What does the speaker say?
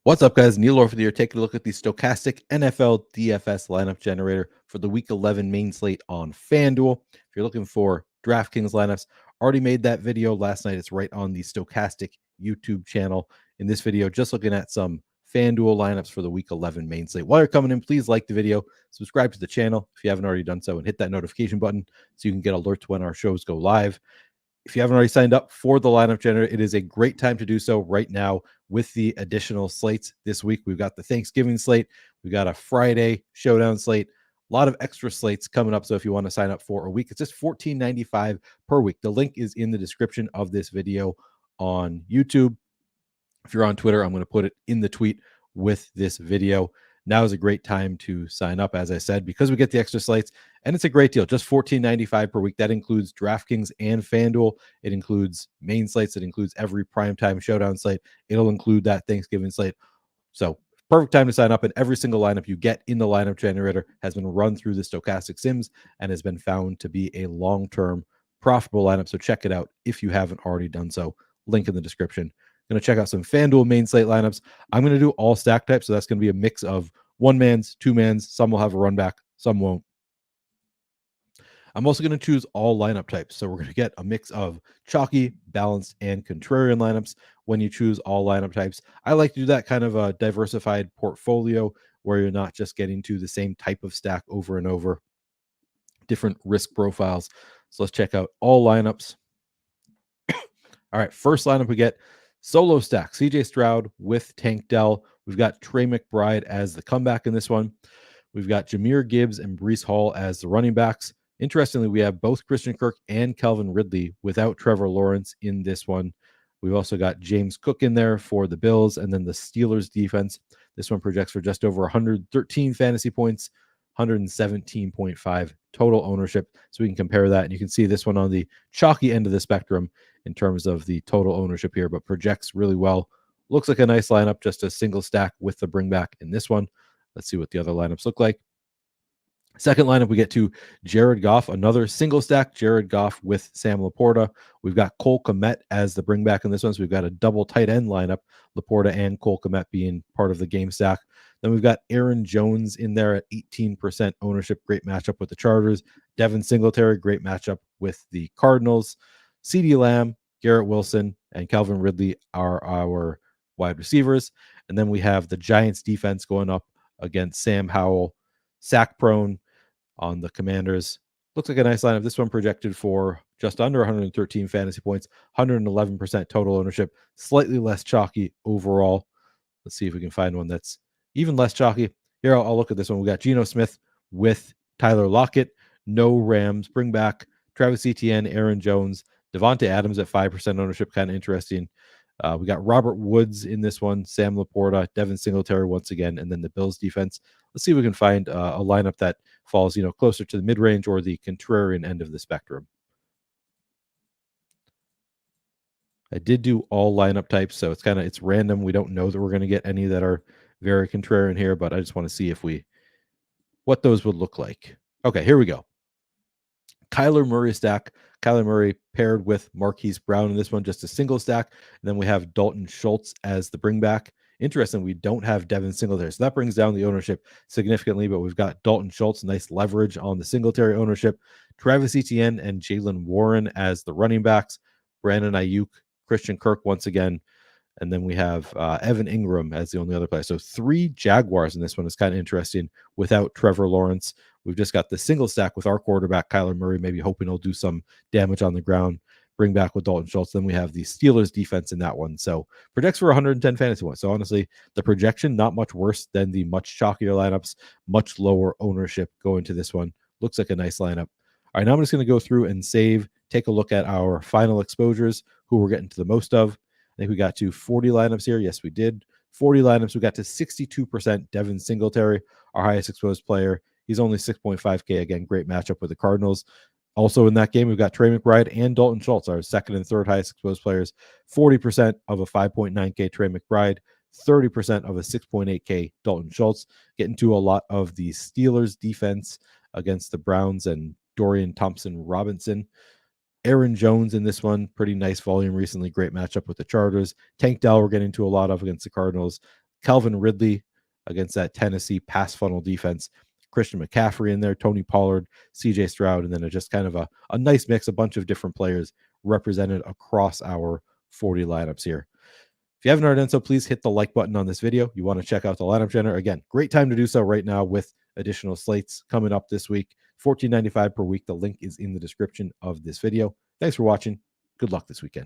What's up, guys? Neil Orfield here, taking a look at the Stokastic NFL DFS lineup generator for the Week 11 main slate on FanDuel. If you're looking for DraftKings lineups, already made that video last night. It's right on the Stokastic YouTube channel. In this video, just looking at some FanDuel lineups for the Week 11 main slate. While you're coming in, please like the video, subscribe to the channel if you haven't already done so, and hit that notification button so you can get alerts when our shows go live. If you haven't already signed up for the lineup generator, it is a great time to do so right now with the additional slates this week. We've got the Thanksgiving slate. We've got a Friday showdown slate. A lot of extra slates coming up. So if you want to sign up for a week, it's just $14.95 per week. The link is in the description of this video on YouTube. If you're on Twitter, I'm going to put it in the tweet with this video. Now is a great time to sign up, as I said, because we get the extra slates, and it's a great deal. Just $14.95 per week. That includes DraftKings and FanDuel. It includes main slates. It includes every primetime showdown slate. It'll include that Thanksgiving slate. So perfect time to sign up, and every single lineup you get in the lineup generator has been run through the Stokastic Sims and has been found to be a long-term profitable lineup. So check it out if you haven't already done so. Link in the description. Going to check out some FanDuel main slate lineups. I'm going to do all stack types, so that's going to be a mix of one-mans, two-mans. Some will have a run back, some won't. I'm also going to choose all lineup types, so we're going to get a mix of chalky, balanced, and contrarian lineups when you choose all lineup types. I like to do that kind of a diversified portfolio where you're not just getting to the same type of stack over and over, different risk profiles. So let's check out all lineups. All right, first lineup we get solo stack, CJ Stroud with Tank Dell. We've got Trey McBride as the comeback in this one. We've got Jahmyr Gibbs and Breece Hall as the running backs. Interestingly, we have both Christian Kirk and Calvin Ridley without Trevor Lawrence in this one. We've also got James Cook in there for the Bills, and then the Steelers defense. This one projects for just over 113 fantasy points, 117.5 total ownership. So we can compare that, and you can see this one on the chalky end of the spectrum in terms of the total ownership here, but projects really well. Looks like a nice lineup, just a single stack with the bring back in this one. Let's see what the other lineups look like. Second lineup, we get to Jared Goff, another single stack Jared Goff with Sam Laporta. We've got Cole Kmet as the bring back in this one. So we've got a double tight end lineup, Laporta and Cole Kmet being part of the game stack. Then we've got Aaron Jones in there at 18% ownership. Great matchup with the Chargers. Devin Singletary, great matchup with the Cardinals. CeeDee Lamb, Garrett Wilson, and Calvin Ridley are our wide receivers. And then we have the Giants defense going up against Sam Howell, sack prone on the Commanders. Looks like a nice lineup. This one projected for just under 113 fantasy points, 111% total ownership, slightly less chalky overall. Let's see if we can find one that's even less chalky. Here, I'll look at this one. We got Geno Smith with Tyler Lockett, no Rams, bring back Travis Etienne, Aaron Jones, Devontae Adams at 5% ownership, kind of interesting. We got Robert Woods in this one, Sam Laporta, Devin Singletary once again, and then the Bills defense. Let's see if we can find a lineup that falls, closer to the mid-range or the contrarian end of the spectrum. I did do all lineup types, so it's random. We don't know that we're going to get any that are very contrarian here, but I just want to see what those would look like. Okay, here we go. Kyler Murray stack. Kyler Murray paired with Marquise Brown in this one, just a single stack. And then we have Dalton Schultz as the bring back. Interesting, we don't have Devin Singletary. So that brings down the ownership significantly, but we've got Dalton Schultz, nice leverage on the Singletary ownership. Travis Etienne and Jaylen Warren as the running backs. Brandon Ayuk, Christian Kirk once again. And then we have Evan Ingram as the only other player. So 3 Jaguars in this one is kind of interesting without Trevor Lawrence. We've just got the single stack with our quarterback, Kyler Murray, maybe hoping he'll do some damage on the ground, bring back with Dalton Schultz. Then we have the Steelers defense in that one. So projects for 110 fantasy points. So honestly, the projection, not much worse than the much chalkier lineups, much lower ownership going to this one. Looks like a nice lineup. All right, now I'm just going to go through and take a look at our final exposures, who we're getting to the most of. I think we got to 40 lineups here. Yes, we did. 40 lineups. We got to 62% Devin Singletary, our highest exposed player. He's only 6.5K. Again, great matchup with the Cardinals. Also in that game, we've got Trey McBride and Dalton Schultz, our second and third highest exposed players. 40% of a 5.9K Trey McBride, 30% of a 6.8K Dalton Schultz. Getting to a lot of the Steelers defense against the Browns and Dorian Thompson-Robinson. Aaron Jones in this one, pretty nice volume recently. Great matchup with the Chargers. Tank Dell we're getting to a lot of against the Cardinals. Calvin Ridley against that Tennessee pass funnel defense. Christian McCaffrey in there, Tony Pollard, CJ Stroud, and then just kind of a nice mix, a bunch of different players represented across our 40 lineups here. If you haven't already done so, please hit the like button on this video. You want to check out the lineup generator. Again, great time to do so right now with additional slates coming up this week. $14.95 per week. The link is in the description of this video. Thanks for watching. Good luck this weekend.